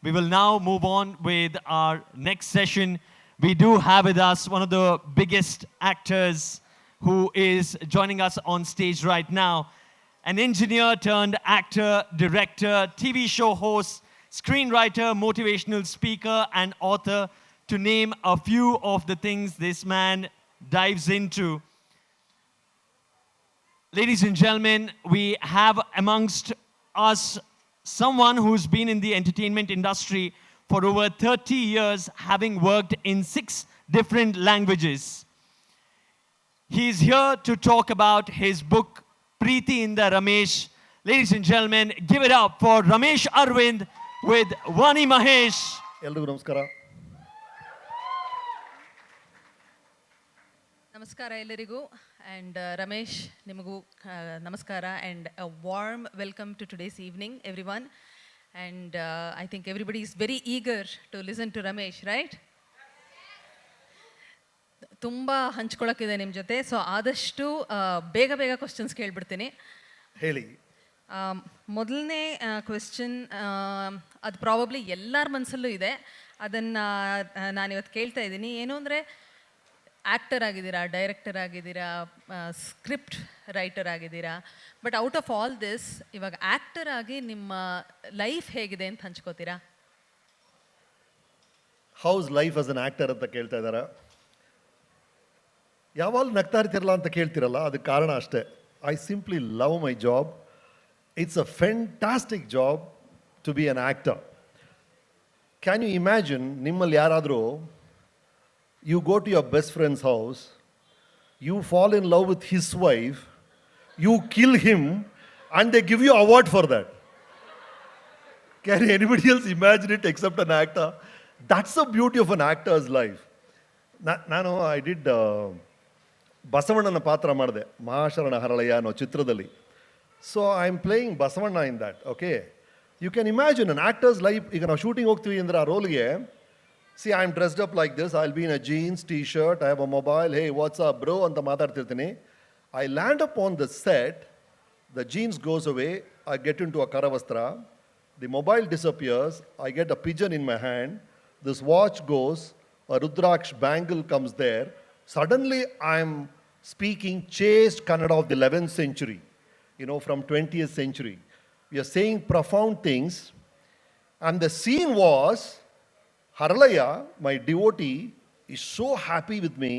We will now move on with our next session. We do have with us one of the biggest actors who is joining us on stage right now. An engineer turned actor, director, TV show host, screenwriter, motivational speaker, and author, to name a few of the things this man dives into. Ladies and gentlemen, we have amongst us someone who's been in the entertainment industry for over 30 years, having worked in 6 different languages. He's here to talk about his book, Preeti in the Ramesh. Ladies and gentlemen, give it up for Ramesh Aravind with Vani Mahesh. ಎಲ್ರಿಗೂ ನಮಸ್ಕಾರ. ನಮಸ್ಕಾರ ಎಲ್ಲರಿಗೂ. And Ramesh, ನಿಮಗೂ ನಮಸ್ಕಾರ and a warm welcome to today's evening, everyone. And I think everybody is very eager to listen to Ramesh, right? ತುಂಬ ಹಂಚ್ಕೊಳ್ಳೋಕ್ಕಿದೆ ನಿಮ್ಮ ಜೊತೆ, so ಆದಷ್ಟು ಬೇಗ ಬೇಗ ಕ್ವಶನ್ಸ್ ಕೇಳ್ಬಿಡ್ತೀನಿ. ಹೇಳಿ. ಮೊದಲನೇ ಕ್ವೆಶ್ಚನ್, ಅದು ಪ್ರಾಬಬ್ಲಿ ಎಲ್ಲರ ಮನಸ್ಸಲ್ಲೂ ಇದೆ, ಅದನ್ನು ನಾನಿವತ್ತು ಕೇಳ್ತಾ ಇದ್ದೀನಿ. ಏನು ಅಂದರೆ, ಆ್ಯಕ್ಟರ್ ಆಗಿದ್ದೀರಾ, ಡೈರೆಕ್ಟರ್ ಆಗಿದ್ದೀರಾ, ಸ್ಕ್ರಿಪ್ಟ್ ರೈಟರ್ ಆಗಿದ್ದೀರಾ, but out of all this ಇವಾಗ ಆ್ಯಕ್ಟರ್ ಆಗಿ ನಿಮ್ಮ ಲೈಫ್ ಹೇಗಿದೆ ಅಂತ ಹಂಚ್ಕೋತೀರಾ? How's life as an actor ಅಂತ ಕೇಳ್ತಾ ಇದ್ದಾರೆ. ಯಾವಾಗ ನಗ್ತಾ ಇರ್ತಿರಲ್ಲ ಅಂತ ಕೇಳ್ತಿರಲ್ಲ, ಅದಕ್ಕೆ ಕಾರಣ ಅಷ್ಟೇ. I simply love my job. It's a fantastic job to be an actor. Can you imagine, ನಿಮ್ಮಲ್ಲಿ ಯಾರಾದರೂ you go to your best friend's house, you fall in love with his wife, you kill him, and they give you award for that. Can anybody else imagine it except an actor? That's the beauty of an actor's life. I did ಬಸವಣ್ಣನ ಪಾತ್ರ ಮಾಡಿದೆ, ಮಹಾಶರಣ ಹರಳಯ್ಯ ಅನ್ನೋ ಚಿತ್ರದಲ್ಲಿ. So I am playing Basavanna in that. Okay, you can imagine an actor's life. ಈಗ ನಾವು shooting ಹೋಗ್ತೀವಿ ಅಂದರೆ ಆ ರೋಲ್ಗೆ, see, I'm dressed up like this. I'll be in a jeans, t-shirt, I have a mobile. Hey, what's up, bro? Anta maatartirtini. I land upon the set, the jeans goes away, I get into a karavastra, the mobile disappears, I get a pigeon in my hand, this watch goes, a Rudraksh bangle comes there. Suddenly, I'm speaking chaste Kannada of the 11th century, from 20th century. We are saying profound things. And the scene was, Haralaya, my devotee, is so happy with me.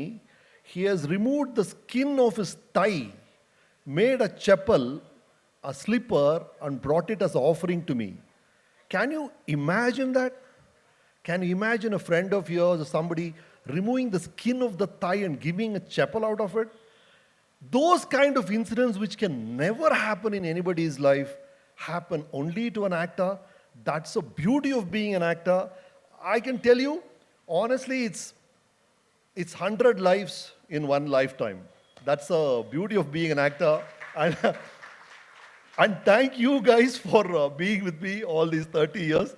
He has removed the skin of his thigh, made a chapel, a slipper, and brought it as an offering to me. Can you imagine that? Can you imagine a friend of yours or somebody removing the skin of the thigh and giving a chapel out of it? Those kind of incidents which can never happen in anybody's life happen only to an actor. That's the beauty of being an actor. I can tell you, honestly, it's 100 lives in one lifetime. That's the beauty of being an actor. And thank you guys for being with me all these 30 years.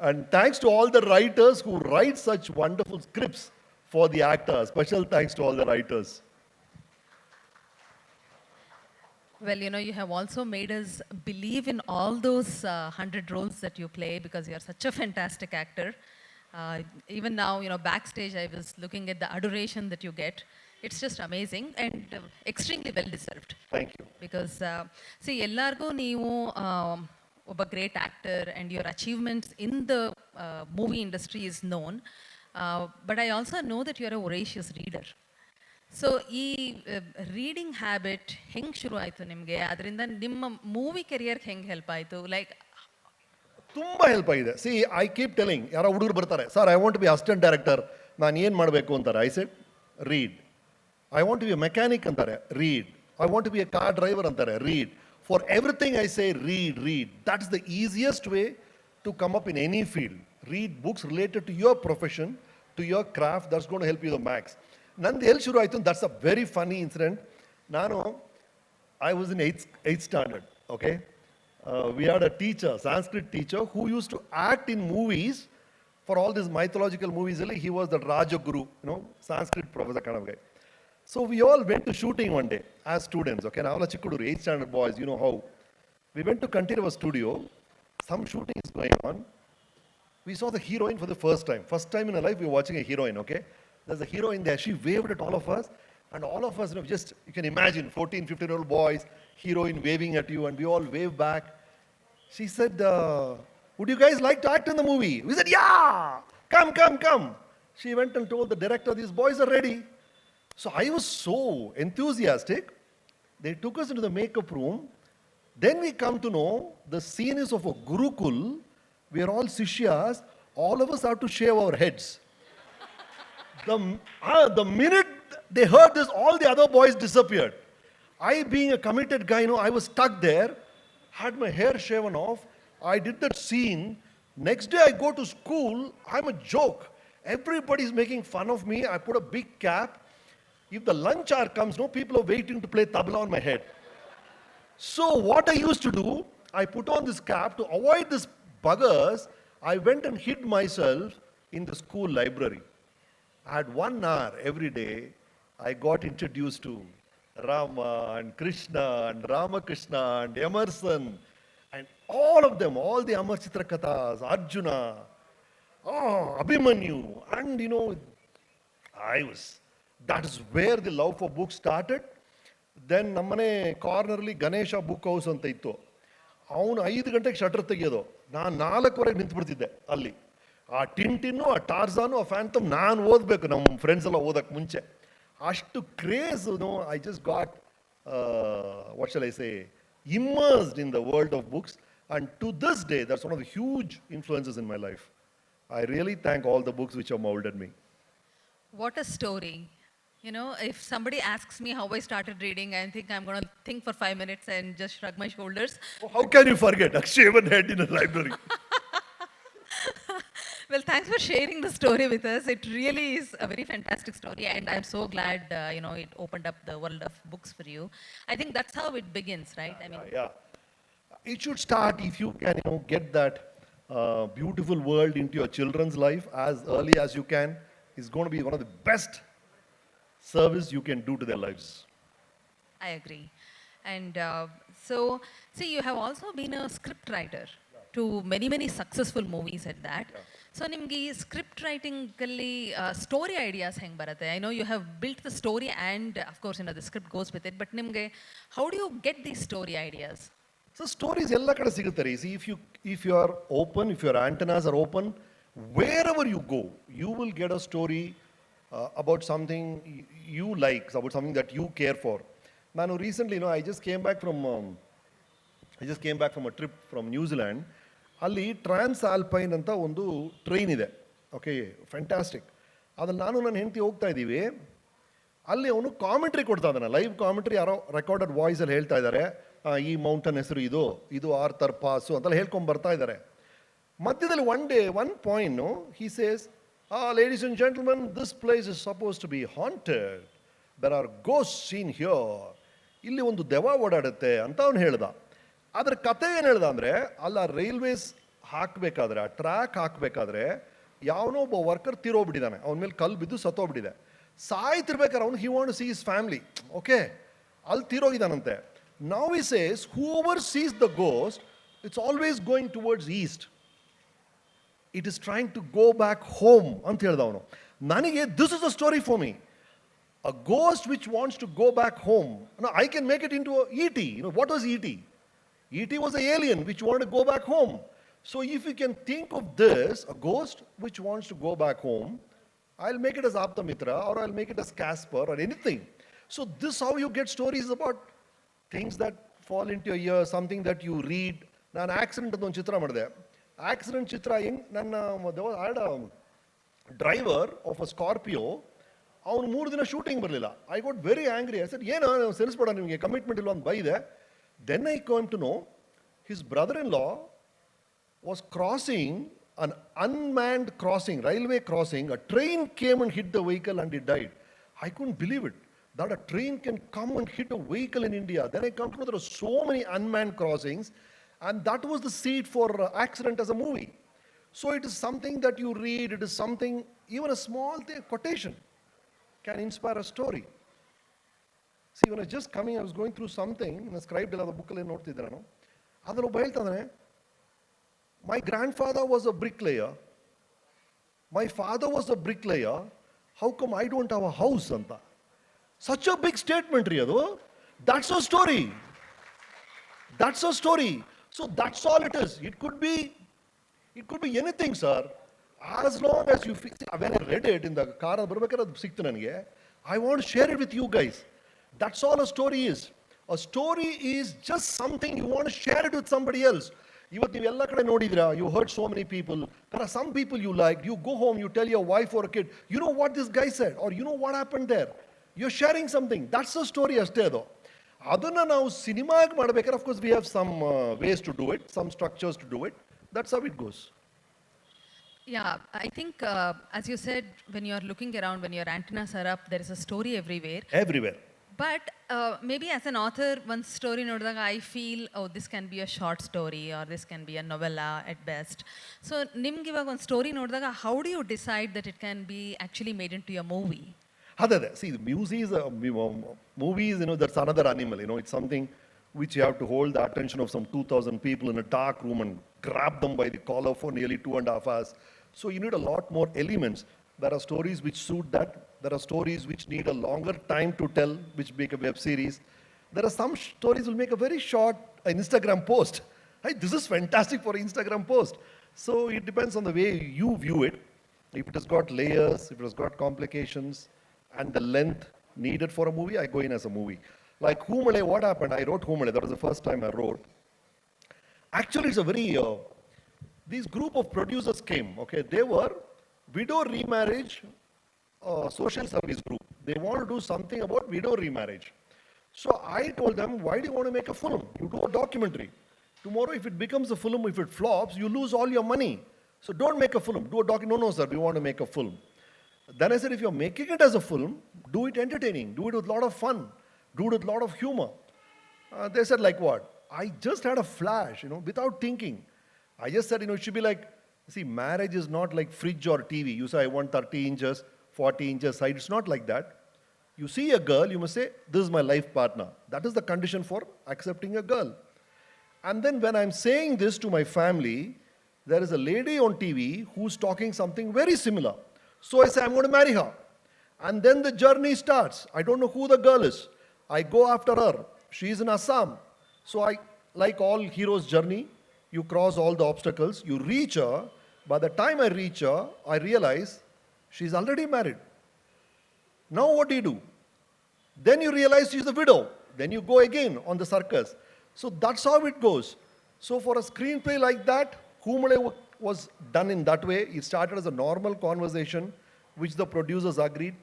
And thanks to all the writers who write such wonderful scripts for the actors. Special thanks to all the writers. Well, you have also made us believe in all those 100 roles that you play, because you are such a fantastic actor. Even now, backstage, I was looking at the adoration that you get. It's just amazing and extremely well deserved. Thank you. Because, see, ellargu neevu oba great actor, and your achievements in the movie industry is known. But I also know that you are a voracious reader. So ಈ reading habit ಹೆಂಗೆ ಶುರು ಆಯಿತು ನಿಮಗೆ? ಅದರಿಂದ ನಿಮ್ಮ movie ಕೆರಿಯರ್ಗೆ ಹೆಂಗೆ help ಆಯಿತು? Like ತುಂಬ ಹೆಲ್ಪ್ ಆಗಿದೆ. ಸಿ, ಐ ಕೀಪ್ ಟೆಲಿಂಗ್, ಯಾರೋ ಹುಡುಗರು ಬರ್ತಾರೆ, sir I want to be assistant director, ನಾನು ಏನು ಮಾಡಬೇಕು ಅಂತಾರೆ. I said read. I want to be a mechanic ಅಂತಾರೆ, read. I want to be a car driver ಅಂತಾರೆ, read. For everything I say read, read. That is the easiest way to come up in any field. Read books related to your profession, to your craft. That's gonna help you the max. ನಂದು ಎಲ್ಲಿ ಶುರು ಆಯಿತು? That's a very Ghani incident. I was in 8th standard, okay? We had a teacher, Sanskrit teacher, who used to act in movies. For all these mythological movies, he was the Rajaguru, Sanskrit professor kind of guy. So we all went to shooting one day as students, okay? Now, 8th standard boys, you know how. We went to Kantirava studio. Some shooting is going on. we saw the heroine for the first time. First time in our life, we were watching a heroine, okay? There's a heroine there. She waved at all of us. And all of us, just, you can imagine, 14, 15-year-old boys, heroine waving at you, and we all wave back. She said, would you guys like to act in the movie? We said, yeah! Come, come, come! She went and told the director, these boys are ready. So I was so enthusiastic. They took us into the makeup room. Then we come to know the scene is of a Gurukul. We are all Sishyas. All of us have to shave our heads. The minute they heard this, all the other boys disappeared. I, being a committed guy, I was stuck there, had my hair shaven off. I did that scene. Next day I go to school, I'm a joke. Everybody's making fun of me. I put a big cap. If the lunch hour comes, people are waiting to play tabla on my head. So what I used to do, I put on this cap to avoid this buggers. I went and hid myself in the school library. I had 1 hour every day. I got introduced to Rama and Krishna and Ramakrishna and Emerson and all of them, all the Amar Chitra Kathas, Arjuna, Abhimanyu, and that is where the love for books started. Then ನಮ್ಮನೆ ಕಾರ್ನರ್ಲಿ Ganesha book house ಅಂತ ಇತ್ತು. ಅವನು 5 ಗಂಟೆಗೆ shutter ತೆಗೆಯೋದು, ನಾನು 4ವರೆಗೆ ನಿಂತ್ಬಿಡ್ತಿದ್ದೆ ಅಲ್ಲಿ. ಆ tin, ಆ ಟಾರ್ಜಾನು, ಆ ಫ್ಯಾಂಟಮ್ ನಾನು ಓದಬೇಕು ನಮ್ಮ ಫ್ರೆಂಡ್ಸ್ ಎಲ್ಲ ಓದಕ್ಕೆ ಮುಂಚೆ. ಅಷ್ಟು craze, I just got what shall I say immersed in the world of books, and to this day that's one of the huge influences in my life. I really thank all the books which have molded me. What a story. If somebody asks me how I started reading, I think I'm going to think for 5 minutes and just shrug my shoulders. Oh, how can you forget a shaven head in a library? Well, thanks for sharing the story with us. It really is a very fantastic story, and I'm so glad, it opened up the world of books for you. I think that's how it begins, right? Yeah. It should start if you can, get that beautiful world into your children's life as early as you can. It's going to be one of the best service you can do to their lives. I agree. And so, see, you have also been a script writer to many, many successful movies at that. Yeah. So, nimgi script writing kalli story ideas heng barate. I know you have built the story and, of course, the script goes with it. But nimge, how do you get these story ideas? So, stories ella kada siguttare. See, if you are open, if your antennas are open, wherever you go, you will get a story about something you like, about something that you care for. Nanu recently, I just came back from a trip from New Zealand. ಅಲ್ಲಿ ಟ್ರಾನ್ಸ್ alpine ಅಂತ ಒಂದು train ಇದೆ, okay, fantastic. ಅದ್ರಲ್ಲಿ ನಾನು ನನ್ನ ಹೆಂಡತಿ ಹೋಗ್ತಾ ಇದ್ದೀವಿ. ಅಲ್ಲಿ ಅವನು ಕಾಮೆಂಟ್ರಿ ಕೊಡ್ತಾ ಇದ್ದಾನೆ, ಲೈವ್ ಕಾಮೆಂಟ್ರಿ, ಯಾರೋ ರೆಕಾರ್ಡೆಡ್ ವಾಯ್ಸಲ್ಲಿ ಹೇಳ್ತಾ ಇದ್ದಾರೆ, ಈ ಮೌಂಟನ್ ಹೆಸರು ಇದು ಆರ್ಥರ್ ಪಾಸು ಅಂತೆಲ್ಲ ಹೇಳ್ಕೊಂಡು ಬರ್ತಾ ಇದ್ದಾರೆ. ಮಧ್ಯದಲ್ಲಿ one point he says, ladies and gentlemen, this place is supposed to be haunted. There are ghosts seen here. ಇಲ್ಲಿ ಒಂದು ದೆವ್ವ ಓಡಾಡುತ್ತೆ ಅಂತ ಅವನು ಹೇಳ್ದ. ಅದ್ರ ಕತೆ ಏನು ಹೇಳ್ದ ಅಂದರೆ, ಅಲ್ಲ ರೈಲ್ವೇಸ್ ಹಾಕಬೇಕಾದ್ರೆ, ಆ ಟ್ರ್ಯಾಕ್ ಹಾಕಬೇಕಾದ್ರೆ ಯಾವನೋ ಒಬ್ಬ ವರ್ಕರ್ ತೀರೋಗ್ಬಿಟ್ಟಿದ್ದಾನೆ, ಅವನ ಮೇಲೆ ಕಲ್ಲು ಬಿದ್ದು ಸತ್ತೋಗ್ಬಿಟ್ಟಿದೆ. ಸಾಯ್ತಿರ್ಬೇಕಾದ್ರೆ ಅವನು he want to see his family, okay, ಅಲ್ಲಿ ತೀರೋಗಿದ್ದಾನಂತೆ. Now he says, whoever sees the ghost, it's always going towards east. It is trying to go back home ಅಂತ ಹೇಳ್ದ ಅವನು. ನನಗೆ this is a story for me. A ghost which wants to go back home. No, I can make it into a E.T. What was E.T.? E.T. was an alien which wanted to go back home. So if you can think of this, a ghost which wants to go back home, I'll make it as Aptamitra, or I'll make it as Casper, or anything. So this is how you get stories about things that fall into your ear, something that you read. ನಾನು accident ಅಂತ ಒಂದು ಚಿತ್ರ ಮಾಡಿದೆ. Accident ಚಿತ್ರ ಹೆಂಗೆ, ನನ್ನ driver of a Scorpio, ಅವನು 3 ದಿನ shooting ಬರಲಿಲ್ಲ. I got very angry. I said, ಏನು ಸೇರಿಸ್ಬೇಡ, ನಿಮಗೆ ಕಮಿಟ್ಮೆಂಟ್ ಇಲ್ಲ ಅಂತ ಬೈದೆ. Then I come to know his brother in law was crossing an unmanned crossing, railway crossing. A train came and hit the vehicle and he died. I couldn't believe it, that a train can come and hit a vehicle in India. Then I come to know there are so many unmanned crossings, and that was the seed for Accident as a movie. So it is something that you read, it is something, even a small thing, quotation can inspire a story. See, when I was just coming, I was going through something, I scribed the book alli ನೋಡ್ತಿದ್ದೆ ನಾನು. ಅದರಲ್ಲಿ ಒಬ್ಬ ಹೇಳ್ತಾನೆ, my grandfather was a bricklayer, My father was a bricklayer. How come I don't have a house? Anta. Such a big statement, Riyadu. That's a story. That's a story. So that's all it is. It could be anything, sir. As long as you feel, when I read it in the car, I want to share it with you guys. That's all a story is. A story is just something you want to share it with somebody else. You heard so many people. There are some people you like. You go home, you tell your wife or a kid, you know what this guy said, or you know what happened there. You're sharing something. That's the story, ಅಷ್ಟೇ ಅದು. ಅದನ್ನ ನಾವು ಸಿನಿಮಾಗೆ ಮಾಡಬೇಕಾದ್ರೆ of course we have some ways to do it, some structures to do it. That's how it goes. Yeah, I think, as you said, when you're looking around, when your antennas are up, there is a story everywhere. Everywhere. But maybe as an author, one story ನೋಡಿದಾಗ I feel, oh, this can be a short story or this can be a novella at best. So ನಿಮ್ಗೆ ಇವಾಗ ಒಂದು story ನೋಡಿದಾಗ how do you decide that it can be actually made into a movie? ಅದೇ see, the movies, that's another animal. It's something which you have to hold the attention of some 2,000 people in a dark room and grab them by the collar for nearly 2.5 hours. So you need a lot more elements. There are stories which suit that. There are stories which need a longer time to tell, which make a web series. There are some stories will make a very short Instagram post. Hey, this is fantastic for Instagram post. So it depends on the way you view it. If it has got layers, if it has got complications, and the length needed for a movie, I go in as a movie. Like Humale, what happened? I wrote Humale. That was the first time I wrote. Actually, it's a very, these group of producers came, okay? They were widow remarriage social service group. They want to do something about widow remarriage. So I told them, why do you want to make a film? You do a documentary. Tomorrow, if it becomes a film, if it flops, you lose all your money. So don't make a film. Do a documentary. No, sir, we want to make a film. Then I said, if you're making it as a film, do it entertaining. Do it with a lot of fun. Do it with a lot of humor. They said, like what? I just had a flash, without thinking. I just said, it should be like, see, marriage is not like fridge or TV. You say, I want 30 inches, 40 inches side. It's not like that. You see a girl, you must say, this is my life partner. That is the condition for accepting a girl. And then when I'm saying this to my family, there is a lady on TV who's talking something very similar. So I say, I'm going to marry her. And then the journey starts. I don't know who the girl is. I go after her. She's in Assam. So like all heroes' journey, you cross all the obstacles, you reach her. By the time I reach her, I realize she's already married. Now what do? Then you realize she's a widow. Then you go again on the circus. So that's how it goes. So for a screenplay like that, Humale was done in that way. It started as a normal conversation, which the producers agreed.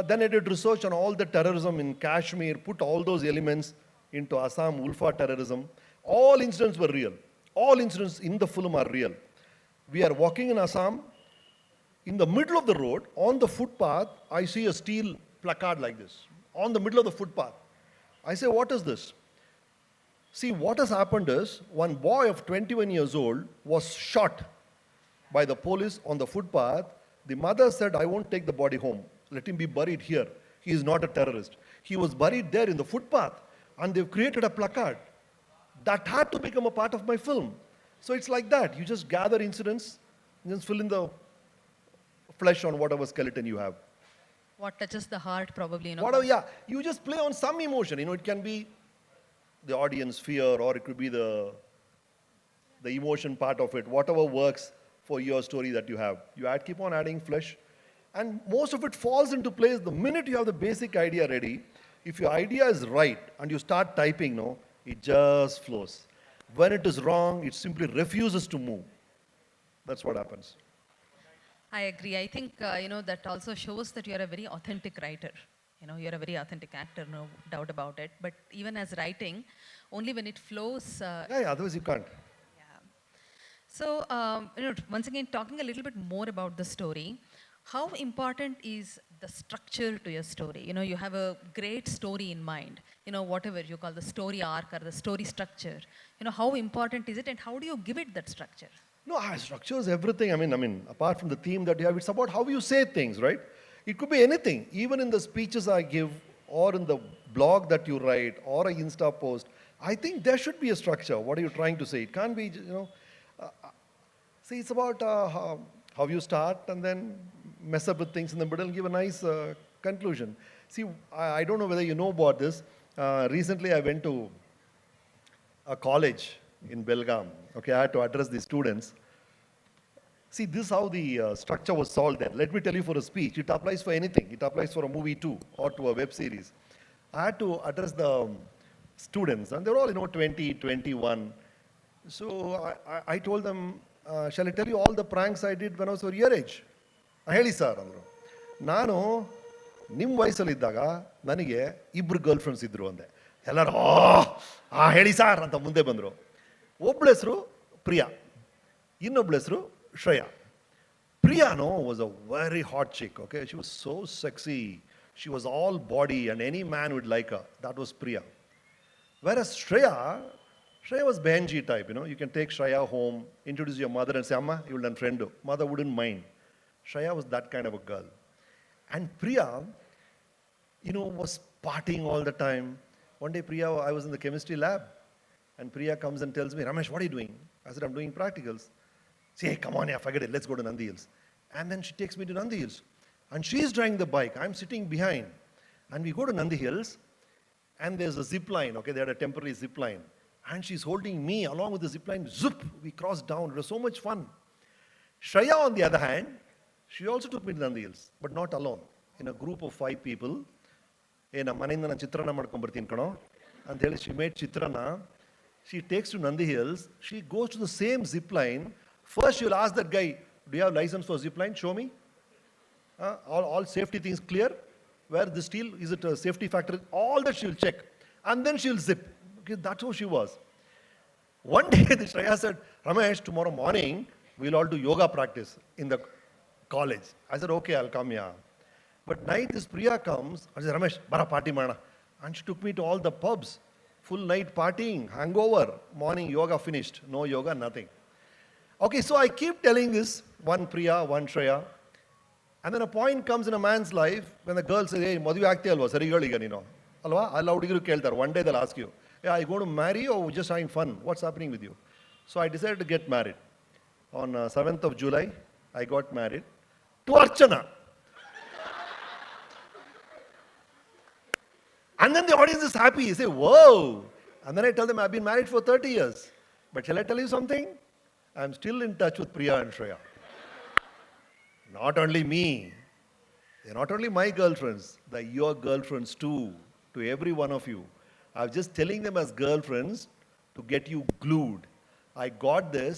Then I did research on all the terrorism in Kashmir, put all those elements into Assam, Ulfa terrorism. All incidents were real. All incidents in the film are real. We are walking in Assam. In the middle of the road, on the footpath, I see a steel placard like this. On the middle of the footpath. I say, what is this? See, what has happened is, one boy of 21 years old was shot by the police on the footpath. The mother said, I won't take the body home. Let him be buried here. He is not a terrorist. He was buried there in the footpath. And they've created a placard. That had to become a part of my film. So it's like that. You just gather incidents, and just fill in the flesh on whatever skeleton you have. What touches the heart, probably, Whatever, yeah. You just play on some emotion. It can be the audience fear, or it could be the emotion part of it. Whatever works for your story that you have. You keep on adding flesh. And most of it falls into place the minute you have the basic idea ready. If your idea is right and you start typing, it just flows. When it is wrong, it simply refuses to move. That's what happens. I agree. I think, that also shows that you're a very authentic writer. You're a very authentic actor, no doubt about it. But even as writing, only when it flows. Yeah, otherwise you can't. Yeah. So, once again, talking a little bit more about the story, how important is the structure to your story? You have a great story in mind, whatever you call the story arc or the story structure. How important is it, and how do you give it that structure? No, structure is everything. I mean, apart from the theme that you have, it's about how you say things, right? It could be anything, even in the speeches I give, or in the blog that you write, or an Insta post. I think there should be a structure. What are you trying to say? It can't be, see, it's about how you start and then mess up with things in the middle and give a nice conclusion. See, I don't know whether you know about this. Recently, I went to a college in Belgaum. Okay, I had to address the students. See, this is how the structure was solved there. Let me tell you for a speech. It applies for anything. It applies for a movie too, or to a web series. I had to address the students, and they're all, 20, 21. So I told them, shall I tell you all the pranks I did when I was your age? ಹೇಳಿ sir ಅಂದರು. ನಾನು ನಿಮ್ಮ ವಯಸ್ಸಲ್ಲಿದ್ದಾಗ ನನಗೆ ಇಬ್ಬರು girl friends ಇದ್ದರು ಅಂದೆ. ಎಲ್ಲರೂ ಹೇಳಿ ಸಾರ್ ಅಂತ ಮುಂದೆ ಬಂದರು. ಒಬ್ಬಳ ಹೆಸರು ಪ್ರಿಯಾ, ಇನ್ನೊಬ್ಬಳ ಹೆಸರು Shreya. Priyano was a very hot chick, okay? She was so sexy. She was all body and any man would like her. That was Priya. Whereas Shreya was Benji type, You can take Shreya home, introduce your mother and say, Amma, you will friend. Mother wouldn't mind. Shreya was that kind of a girl. And Priya, was partying all the time. One day, Priya, I was in the chemistry lab. And Priya comes and tells me, Ramesh, what are you doing? I said, I'm doing practicals. Say, hey, come on, yeah, forget it. Let's go to Nandi Hills. And then she takes me to Nandi Hills. And she's driving the bike. I'm sitting behind. And we go to Nandi Hills. And there's a zip line, okay? They had a temporary zip line. And she's holding me along with the zip line. Zoop! We crossed down. It was so much fun. Shreya, on the other hand, she also took me to Nandi Hills, but not alone. In a group of 5 people. In a maninda na chitrana madkonbartini kano. And there she made chitrana. She takes to Nandi Hills. She goes to the same zip line. First, she'll ask that guy, do you have license for zip line? Show me. All safety things clear. Where the steel, is it a safety factor? All that she'll check. And then she'll zip. Okay, that's how she was. One day, the Shreya said, Ramesh, tomorrow morning, we'll all do yoga practice in the college. I said, okay, I'll come here. But night, this Priya comes, I said, Ramesh, bara party mana. And she took me to all the pubs. Full night partying, hangover. Morning, yoga finished. No yoga, nothing. Okay, so I keep telling this, one Priya, one Shreya. And then a point comes in a man's life when the girl says, hey, madhuve aagte alva, sari ಹೇಳಿಗ ನೀನು ಅಲ್ವಾ? ಅಲ್ಲಿ ಹುಡುಗರು ಕೇಳ್ತಾರೆ. One day they'll ask you, hey, are you going to marry or just having fun? What's happening with you? So I decided to get married. On 7th of July, I got married to Archana. And then the audience is happy. You say, whoa. And then I tell them, I've been married for 30 years. But shall I tell you something? I'm still in touch with Priya and Shreya. Not only me. They're not only my girlfriends. They're your girlfriends too. To every one of you. I'm just telling them as girlfriends to get you glued. I got this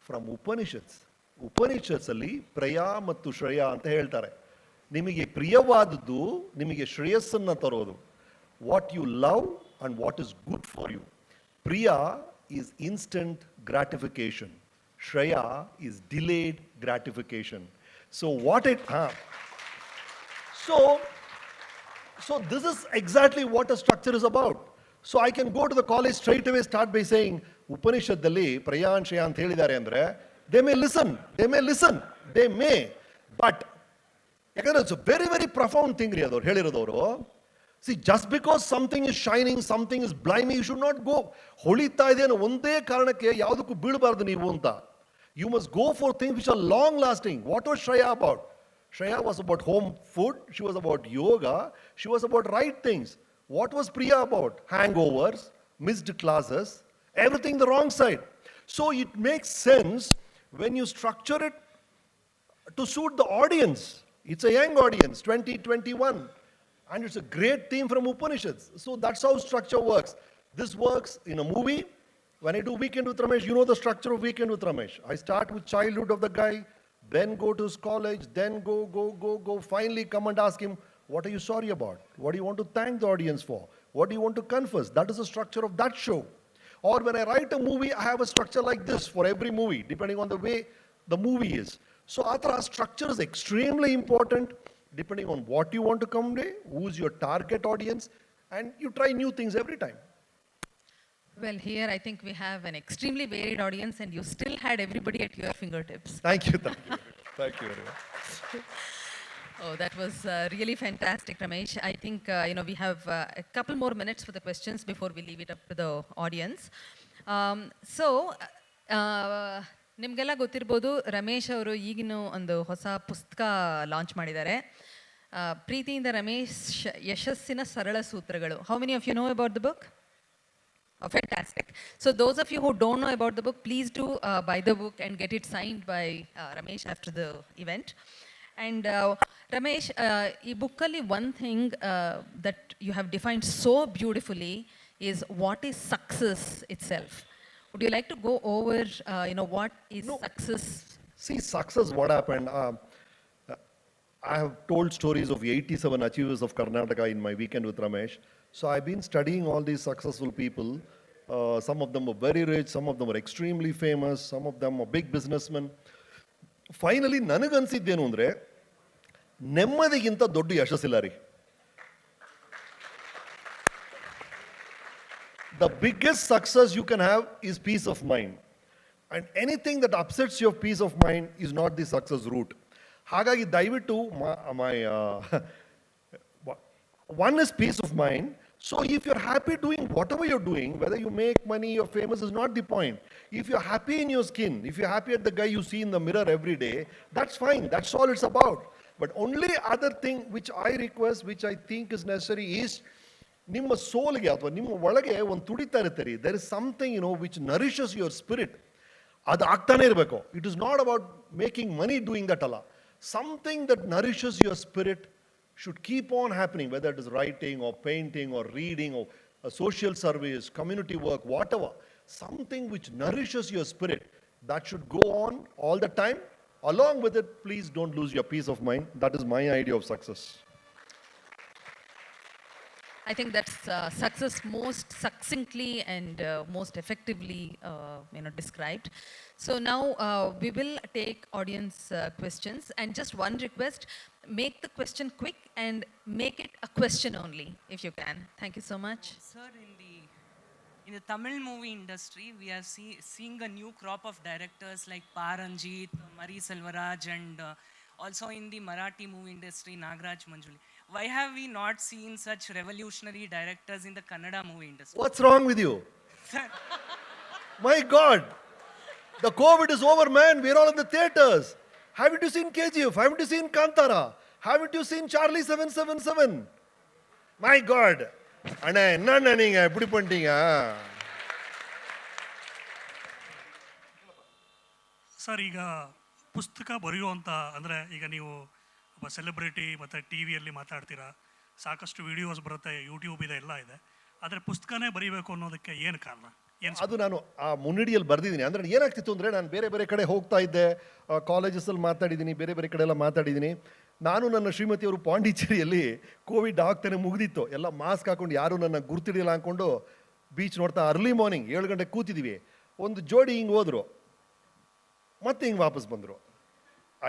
from Upanishads. Upanishads ಅಲ್ಲಿ ಪ್ರಿಯ ಮತ್ತು ಶ್ರೇಯ ಅಂತ ಹೇಳ್ತಾರೆ. ನಿಮಗೆ ಪ್ರಿಯವಾದದ್ದು ನಿಮಗೆ ಶ್ರೇಯಸ್ಸನ್ನು ತರೋದು. What you love and what is good for you. Priya is instant gratification. Shreya is delayed gratification. So So this is exactly what a structure is about. So I can go to the college straight away, start by saying, Upanishadalli, Priya and Shreya ಅಂತ ಹೇಳಿದ್ದಾರೆ ಅಂದ್ರೆ, they may listen, but ಯಾಕಂದ್ರೆ it's a very, very profound thing ರೀ ಅದವ್ರು ಹೇಳಿರೋದವರು. See, just because something is shining, something is blimey, you should not go. ಹೊಳಿತಾ ಇದೆ ಅನ್ನೋ ಒಂದೇ ಕಾರಣಕ್ಕೆ ಯಾವುದಕ್ಕೂ ಬೀಳಬಾರ್ದು ನೀವು ಅಂತ. You must go for things which are long lasting. What was Shreya about? Shreya was about home food. She was about yoga. She was about right things. What was Priya about? Hangovers, missed classes, everything the wrong side. So it makes sense when you structure it to suit the audience. It's a young audience, 20, 21. And it's a great theme from Upanishads. So that's how structure works. This works in a movie. When I do Weekend with Ramesh, you know the structure of Weekend with Ramesh. I start with childhood of the guy, then go to his college, then go, finally come and ask him, what are you sorry about? What do you want to thank the audience for? What do you want to confess? That is the structure of that show. Or when I write a movie, I have a structure like this for every movie, depending on the way the movie is. So Atra, structure is extremely important, depending on what you want to convey, who's your target audience, and you try new things every time. Well, here I think we have an extremely varied audience, and you still had everybody at your fingertips. Thank you. Thank you very much. Oh, that was really fantastic, Ramesh. I think we have a couple more minutes for the questions before we leave it up to the audience. So, ನಿಮಗೆಲ್ಲ ಗೊತ್ತಿರ್ಬೋದು, ರಮೇಶ್ ಅವರು ಈಗಿನ ಒಂದು ಹೊಸ ಪುಸ್ತಕ launch ಮಾಡಿದ್ದಾರೆ. ಪ್ರೀತಿಯಿಂದ ರಮೇಶ್, ಯಶಸ್ಸಿನ ಸರಳ ಸೂತ್ರಗಳು. How many of you know about the book? Oh, fantastic. So those of you who don't know about the book, please do buy the book and get it signed by Ramesh after the event. And Ramesh, ee book alli one thing that you have defined so beautifully is what is success itself. Would you like to go over, what is success? See, success, what happened? I have told stories of 87 achievers of Karnataka in my weekend with Ramesh. So I've been studying all these successful people. Some of them are very rich, some of them are extremely famous, some of them are big businessmen. Finally, ನನಗನ್ಸಿದ್ದೇನು ಅಂದರೆ ನೆಮ್ಮದಿಗಿಂತ ದೊಡ್ಡ ಯಶಸ್ಸಿಲ್ಲ ರೀ. The biggest success you can have is peace of mind. And anything that upsets your peace of mind is not the success route. ಹಾಗಾಗಿ ದಯವಿಟ್ಟು one is peace of mind. So if you're happy doing whatever you're doing, whether you make money or famous is not the point. If you're happy in your skin, if you're happy at the guy you see in the mirror every day, that's fine. That's all it's about. But only other thing which I request, which I think is necessary is ನಿಮ್ಮ ಸೋಲ್ಗೆ ಅಥವಾ ನಿಮ್ಮ ಒಳಗೆ ಒಂದು ತುಡಿತಾ ಇರುತ್ತೆ ರೀ. There is something which nourishes your spirit. ಅದು ಆಗ್ತಾನೆ ಇರಬೇಕು. It is not about making money doing that ಅಲ್ಲ. Something that nourishes your spirit should keep on happening, whether it is writing or painting or reading or a social service, community work, whatever. Something which nourishes your spirit, that should go on all the time. Along with it, please don't lose your peace of mind. That is my idea of success. I think that's success most succinctly and most effectively described. So now we will take audience questions, and just one request: make the question quick and make it a question only, if you can. Thank you so much. Sir, in the Tamil movie industry, we are seeing a new crop of directors like Paranjit, Mari Selvaraj, and also in the Marathi movie industry, Nagraj Manjuli. Why have we not seen such revolutionary directors in the Kannada movie industry? What's wrong with you? My God! The COVID is over, man. We're all in the theaters. Haven't you seen KGF? Haven't you seen Kantara? Haven't you seen Charlie 777? My God! அண்ணா என்ன நீங்க எப்படி பண்ணிட்டீங்க? Sir, ಈಗ ಪುಸ್ತಕ ಬರೆಯುವಂಥ ಅಂದರೆ ಈಗ ನೀವು ಒಬ್ಬ ಸೆಲೆಬ್ರಿಟಿ ಮತ್ತು ಟಿ ವಿಯಲ್ಲಿ ಮಾತಾಡ್ತೀರಾ, ಸಾಕಷ್ಟು ವಿಡಿಯೋಸ್ ಬರುತ್ತೆ, ಯೂಟ್ಯೂಬ್ ಇದೆ, ಎಲ್ಲ ಇದೆ. ಆದರೆ ಪುಸ್ತಕನೇ ಬರೀಬೇಕು ಅನ್ನೋದಕ್ಕೆ ಏನು ಕಾರಣ? ಅದು ನಾನು ಆ ಮುನ್ನುಡಿಯಲ್ಲಿ ಬರೆದಿದ್ದೀನಿ. ಅಂದರೆ ಏನಾಗ್ತಿತ್ತು ಅಂದರೆ, ನಾನು ಬೇರೆ ಬೇರೆ ಕಡೆ ಹೋಗ್ತಾ ಇದ್ದೆ, ಕಾಲೇಜಸಲ್ಲಿ ಮಾತಾಡಿದ್ದೀನಿ, ಬೇರೆ ಬೇರೆ ಕಡೆ ಎಲ್ಲ ಮಾತಾಡಿದ್ದೀನಿ. ನಾನು ನನ್ನ ಶ್ರೀಮತಿಯವರು ಪಾಂಡಿಚೇರಿಯಲ್ಲಿ ಕೋವಿಡ್ ಆಗ್ತಾನೆ ಮುಗಿದಿತ್ತು, ಎಲ್ಲ ಮಾಸ್ಕ್ ಹಾಕೊಂಡು ಯಾರೂ ನನ್ನ ಗುರ್ತಿಡಿಯಲ್ಲ ಅಂದ್ಕೊಂಡು ಬೀಚ್ ನೋಡ್ತಾ ಅರ್ಲಿ ಮಾರ್ನಿಂಗ್ 7 ಗಂಟೆಗೆ ಕೂತಿದ್ದೀವಿ. ಒಂದು ಜೋಡಿ ಹಿಂಗೆ ಹೋದರು, ಮತ್ತೆ ಹಿಂಗೆ ವಾಪಸ್ ಬಂದರು.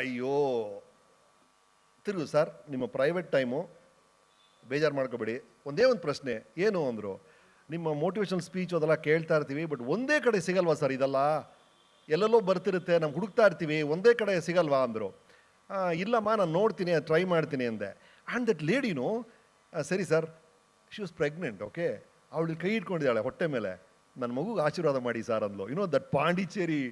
ಅಯ್ಯೋ, ತಿರುಗು ಸರ್, ನಿಮ್ಮ ಪ್ರೈವೇಟ್ ಟೈಮು, ಬೇಜಾರು ಮಾಡ್ಕೋಬೇಡಿ, ಒಂದೇ ಒಂದು ಪ್ರಶ್ನೆ ಏನು ಅಂದರು. ನಿಮ್ಮ ಮೋಟಿವೇಶನಲ್ ಸ್ಪೀಚ್ ಅದೆಲ್ಲ ಕೇಳ್ತಾ ಇರ್ತೀವಿ, ಬಟ್ ಒಂದೇ ಕಡೆ ಸಿಗಲ್ವಾ ಸರ್ ಇದೆಲ್ಲ? ಎಲ್ಲೆಲ್ಲೋ ಬರ್ತಿರುತ್ತೆ, ನಮ್ಗೆ ಹುಡುಕ್ತಾ ಇರ್ತೀವಿ, ಒಂದೇ ಕಡೆ ಸಿಗಲ್ವಾ ಅಂದರು. ಇಲ್ಲಮ್ಮ, ನಾನು ನೋಡ್ತೀನಿ, ಟ್ರೈ ಮಾಡ್ತೀನಿ ಅಂದೆ. ಆ್ಯಂಡ್ ದಟ್ ಲೇಡಿನೋ, ಸರಿ sir, she was pregnant, okay, ಅವಳು ಕೈ ಇಟ್ಕೊಂಡಿದ್ದಾಳೆ ಹೊಟ್ಟೆ ಮೇಲೆ, ನನ್ನ ಮಗುಗೆ ಆಶೀರ್ವಾದ ಮಾಡಿ ಸರ್ ಅಂದ್ಲು. ದಟ್ ಪಾಂಡಿಚೇರಿ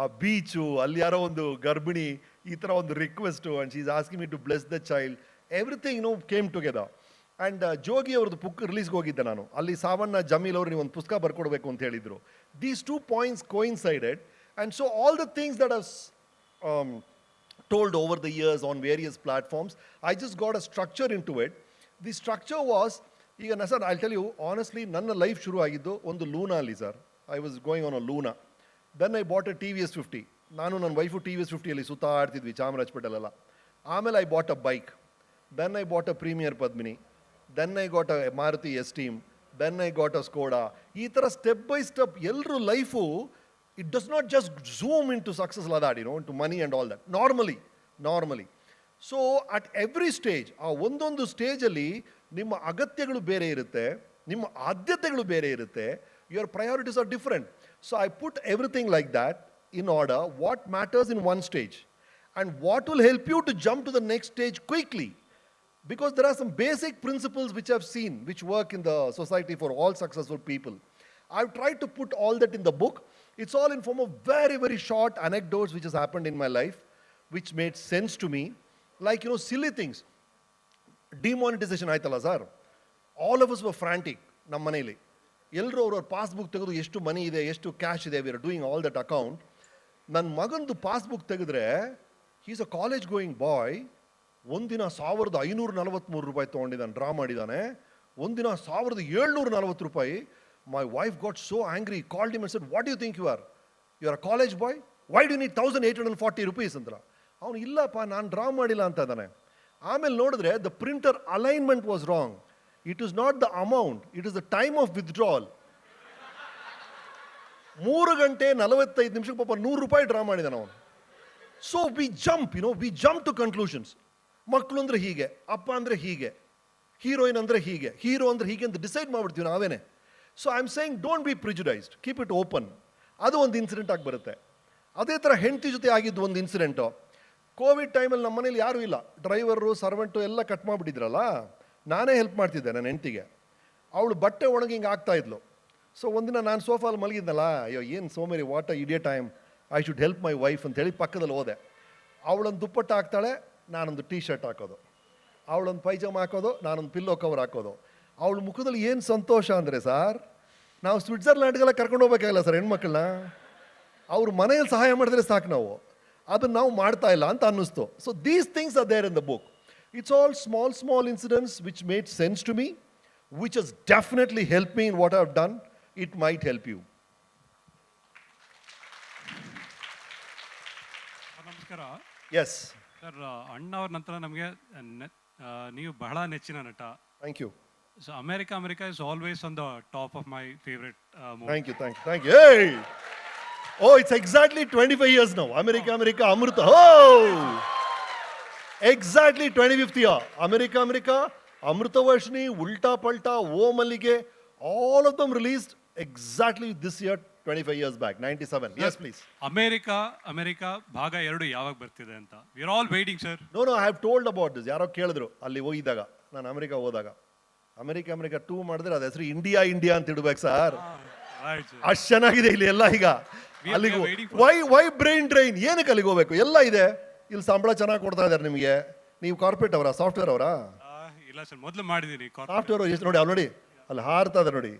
ಆ ಬೀಚು, ಅಲ್ಲಿ ಯಾರೋ ಒಂದು ಗರ್ಭಿಣಿ ಈ ಥರ ಒಂದು request, and she is asking me to bless the child. Everything came together. And Jogi ಅವ್ರದ್ದು ಬುಕ್ ರಿಲೀಸ್ಗೆ ಹೋಗಿದ್ದೆ ನಾನು. ಅಲ್ಲಿ ಸಾವಣ್ಣ ಜಮೀಲ್ ಅವರು ನೀವು ಒಂದು ಪುಸ್ತಕ ಬರ್ಕೊಡ್ಬೇಕು ಅಂತ ಹೇಳಿದರು. These 2 points coincided, and so all the things that I've told over the years on various platforms, I just got a structure into it. The structure was, ಈಗ sir, I'll tell you honestly, ನನ್ನ life ಶುರು ಆಗಿದ್ದು ಒಂದು Luna ಅಲ್ಲಿ sir. I was going on a Luna. Then I bought a TVS 50. ನಾನು ನನ್ನ wife TVS 50 ಸುತ್ತಾಡ್ತಿದ್ವಿ ಚಾಮರಾಜಪೇಟೆಲೆಲ್ಲ. ಆಮೇಲೆ I bought a bike. Then I bought a Premier Padmini. Then I got a Maruti Esteem. Then I got a Skoda. ಈ ಥರ step by step ಎಲ್ಲರೂ life, it does not just zoom into success like that, into money and all that. Normally. So at every stage, ಆ ಒಂದೊಂದು ಸ್ಟೇಜಲ್ಲಿ ನಿಮ್ಮ ಅಗತ್ಯಗಳು ಬೇರೆ ಇರುತ್ತೆ, ನಿಮ್ಮ ಆದ್ಯತೆಗಳು ಬೇರೆ ಇರುತ್ತೆ, your priorities are different. So I put everything like that in order, what matters in one stage and what will help you to jump to the next stage quickly. Because there are some basic principles which I've seen which work in the society for all successful people. I've tried to put all that in the book. It's all in form of very, very short anecdotes which has happened in my life, which made sense to me. Like, silly things. Demonetisation ಆಯ್ತಲ್ಲ sir, all of us were frantic ನಮ್ಮ ಮನೇಲಿ. ಎಲ್ಲರೂ ಅವ್ರವ್ರ passbook ತೆಗೆದು ಎಷ್ಟು ಮನಿ ಇದೆ, ಎಷ್ಟು cash ಇದೆ, we are doing all that account. ನನ್ನ ಮಗಂದು ಪಾಸ್ಬುಕ್ ತೆಗೆದ್ರೆ, is a college going boy, ಒಂದಿನ 1543 ರೂಪಾಯಿ ತೊಗೊಂಡಿದ್ದಾನೆ, ಡ್ರಾ ಮಾಡಿದ್ದಾನೆ. ಒಂದಿನ 1740 ರೂಪಾಯಿ. My wife got so angry, called him and said, what you think you are a college boy, why do need 1840 rupees ಅಂತ. ಅವನು ಇಲ್ಲಪ್ಪ ನಾನು ಡ್ರಾ ಮಾಡಿಲ್ಲ ಅಂತ ಇದ್ದಾನೆ. ಆಮೇಲೆ ನೋಡಿದ್ರೆ the printer alignment was wrong. It is not the amount, it is the time of withdrawal. 3 ಗಂಟೆ 45 ನಿಮಿಷಕ್ಕೆ ಪಾಪ 100 ರೂಪಾಯಿ ಡ್ರಾ ಮಾಡಿದಾನೆ ಅವನು. So we jump to conclusions. ಮಕ್ಕಳು ಅಂದರೆ ಹೀಗೆ, ಅಪ್ಪ ಅಂದರೆ ಹೀಗೆ, ಹೀರೋಯಿನ್ ಅಂದರೆ ಹೀಗೆ, ಹೀರೋ ಅಂದರೆ ಹೀಗೆ ಅಂತ ಡಿಸೈಡ್ ಮಾಡಿಬಿಡ್ತೀವಿ ನಾವೇನೆ. So I am saying don't be prejudiced, keep it open. ಅದು ಒಂದು ಇನ್ಸಿಡೆಂಟ್ ಆಗಿ ಬರುತ್ತೆ. ಅದೇ ಥರ ಹೆಂಡತಿ ಜೊತೆ ಆಗಿದ್ದು ಒಂದು ಇನ್ಸಿಡೆಂಟು. ಕೋವಿಡ್ ಟೈಮಲ್ಲಿ ನಮ್ಮ ಮನೇಲಿ ಯಾರೂ ಇಲ್ಲ, ಡ್ರೈವರು ಸರ್ವೆಂಟು ಎಲ್ಲ ಕಟ್ ಮಾಡಿಬಿಟ್ಟಿದ್ರಲ್ಲ, ನಾನೇ ಹೆಲ್ಪ್ ಮಾಡ್ತಿದ್ದೆ ನನ್ನ ಹೆಂಡತಿಗೆ. ಅವಳು ಬಟ್ಟೆ ಒಣಗಿ ಹಿಂಗೆ ಆಗ್ತಾ ಇದ್ಲು. ಸೊ ಒಂದಿನ ನಾನು ಸೋಫಾಲ್ ಮಲಗಿದ್ನಲ್ಲ, ಅಯ್ಯೋ ಏನು ಸೋಮೇರಿ, what a idiot time, I should help my wife ಅಂತೇಳಿ ಪಕ್ಕದಲ್ಲಿ ಹೋದೆ. ಅವಳೊಂದು ದುಪ್ಪಟ್ಟ ಹಾಕ್ತಾಳೆ, ನಾನೊಂದು ಟೀ ಶರ್ಟ್ ಹಾಕೋದು. ಅವಳೊಂದು ಪೈಜಾಮ ಹಾಕೋದು, ನಾನೊಂದು ಪಿಲ್ಲೋ ಕವರ್ ಹಾಕೋದು. ಅವಳ ಮುಖದಲ್ಲಿ ಏನು ಸಂತೋಷ ಅಂದರೆ ಸರ್, ನಾವು ಸ್ವಿಟ್ಜರ್ಲ್ಯಾಂಡ್ಗೆಲ್ಲ ಕರ್ಕೊಂಡು ಹೋಗ್ಬೇಕಾಗಿಲ್ಲ ಸರ್ ಹೆಣ್ಮಕ್ಳನ್ನ, ಅವ್ರ ಮನೆಯಲ್ಲಿ ಸಹಾಯ ಮಾಡಿದ್ರೆ ಸಾಕು ನಾವು. ಅದನ್ನು ನಾವು ಮಾಡ್ತಾ ಇಲ್ಲ ಅಂತ ಅನ್ನಿಸ್ತು. So these things are there in the book. It's all small incidents which made sense to me, which has definitely help me in what I have done. It might help you. ನಮಸ್ಕಾರ. Yes sir, ಅಣ್ಣ ಅವ್ರ ನಂತರ ನಮಗೆ ನೀವು ಬಹಳ ನೆಚ್ಚಿನ ನಟ. Thank you. So America is always on the top of my favourite movie. Thank you. Hey! Oh, it's exactly 25 years now. America, Amrita. Oh! Exactly 25th year. America, Amrita Varshini, Ulta Palta, O Malige, all of them released exactly this year, 25 years back, 97. Yes, please. America ಭಾಗ 2 ಯಾವಾಗ ಬರ್ತಿದೆ ಅಂತ we are all waiting sir. No, I have told about this. ಯಾರೋ ಕೇಳಿದ್ರು ಅಲ್ಲಿ ಹೋಗಿದ್ದಾಗ, ನಾನು America ಹೋದಾಗ. ಅಮೆರಿಕ 2 ಮಾಡಿದ್ರೆ ಅದು ಹೆಸರು ಇಂಡಿಯಾ ಅಂತ ಇಡ್ಬೇಕು ಸರ್. ಅಷ್ಟು ಚೆನ್ನಾಗಿದೆ ಇಲ್ಲಿ ಎಲ್ಲ. ಈಗ ಅಲ್ಲಿಗೆ ವೈ ಬ್ರೈನ್ ಡ್ರೈನ್, ಏನಕ್ಕೆ ಅಲ್ಲಿಗೆ ಹೋಗ್ಬೇಕು? ಎಲ್ಲ ಇದೆ ಇಲ್ಲಿ, ಸಂಬಳ ಚೆನ್ನಾಗಿ ಕೊಡ್ತಾ ಇದ್ದಾರೆ ನಿಮಗೆ. ನೀವು ಕಾರ್ಪೊರೇಟ್ ಅವರಾ, ಸಾಫ್ಟ್ವೇರ್ ಅವರಾ? ಇಲ್ಲ ಸರ್, ಮೊದಲು ಮಾಡಿದ್ದೀನಿ ಸಾಫ್ಟ್ವೇರ್. ಎಷ್ಟು ನೋಡಿ ಅಲ್ಲಿ, ನೋಡಿ ಅಲ್ಲಿ ಹಾರ್ತಾ ಇದೆ ನೋಡಿ.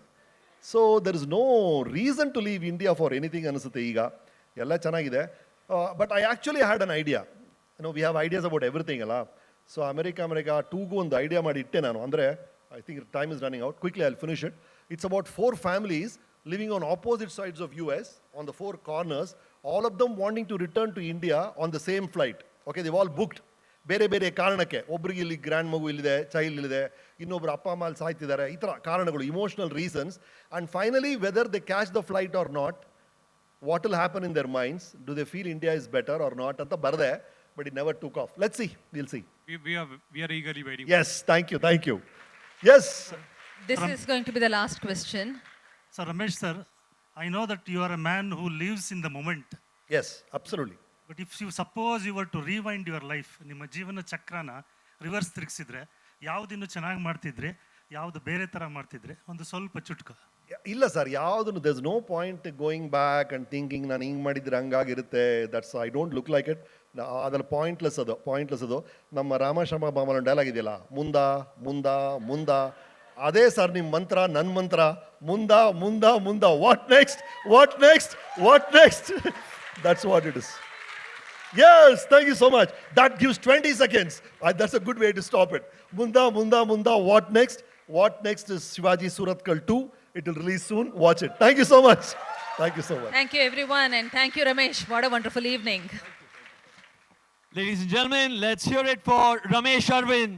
So there is no reason to leave India for anything ಅನಿಸುತ್ತೆ. ಈಗ ಎಲ್ಲ ಚೆನ್ನಾಗಿದೆ. But I actually had an idea. We have ideas about everything ಅಲ್ಲ. ಸೊ ಅಮೆರಿಕ 2ಗೂ ಒಂದು ಐಡಿಯಾ ಮಾಡಿ ಇಟ್ಟೆ ನಾನು. ಅಂದರೆ I think time is running out. Quickly, I'll finish it. It's about 4 families living on opposite sides of US, on the 4 corners, all of them wanting to return to India on the same flight. Okay, they've all booked. ಬೇರೆ ಕಾರಣಕ್ಕೆ, ಒಬ್ರಿಗೆ ಇಲ್ಲಿ grand ಮಗು ಇಲ್ಲಿದೆ, child ಇಲ್ಲಿದೆ, ಇನ್ನೊಬ್ರು ಅಪ್ಪ ಅಮ್ಮ ಅಲ್ಲಿ ಸಾಯ್ತಿದ್ದಾರೆ, ಈ ಥರ ಕಾರಣಗಳು, emotional reasons. And finally whether they catch the flight or not, what will happen in their minds, do they feel India is better or not ಅಂತ ಬರದೆ. But it never took off. Let's see, will see. We are eagerly waiting. Yes, thank you. Yes. This is going to be the last question. So Ramesh sir, I know that you are a man who lives in the moment. Yes, absolutely. But if you suppose you were to rewind your life, ನಿಮ್ಮ ಜೀವನ ಚಕ್ರನ reverse ತಿರುಗಿಸಿದ್ರೆ, ಯಾವುದಿನ್ನು ಚೆನ್ನಾಗಿ ಮಾಡ್ತಿದ್ರೆ, ಯಾವುದು ಬೇರೆ ಥರ ಮಾಡ್ತಿದ್ರೆ, ಒಂದು ಸ್ವಲ್ಪ ಚುಟ್ಕ. ಇಲ್ಲ ಸರ್, ಯಾವುದನ್ನು there's no point going back and thinking ನಾನು ಹಿಂಗೆ ಮಾಡಿದ್ರೆ ಹಂಗಾಗಿರುತ್ತೆ. That's I don't look like it. ಅದೆಲ್ಲ ಪಾಯಿಂಟ್ಲೆಸ್ ಅದು. ನಮ್ಮ ರಾಮಶ್ರಮ ಬಾಮನ ಡೈಲಾಗ್ ಇದೆಯಲ್ಲ, ಮುಂದ ಅದೇ ಸರ್ ನಿಮ್ಮ ಮಂತ್ರ, ನನ್ನ ಮಂತ್ರ. ಮುಂದ what next that's what it is. Yes, thank you so much. That gives 20 seconds. That's a good way to stop it. Munda, what next? What next is Shivaji Suratkal 2. It will release soon. Watch it. Thank you so much. Thank you everyone, and thank you Ramesh. What a wonderful evening. Ladies and gentlemen, let's hear it for Ramesh Aravind.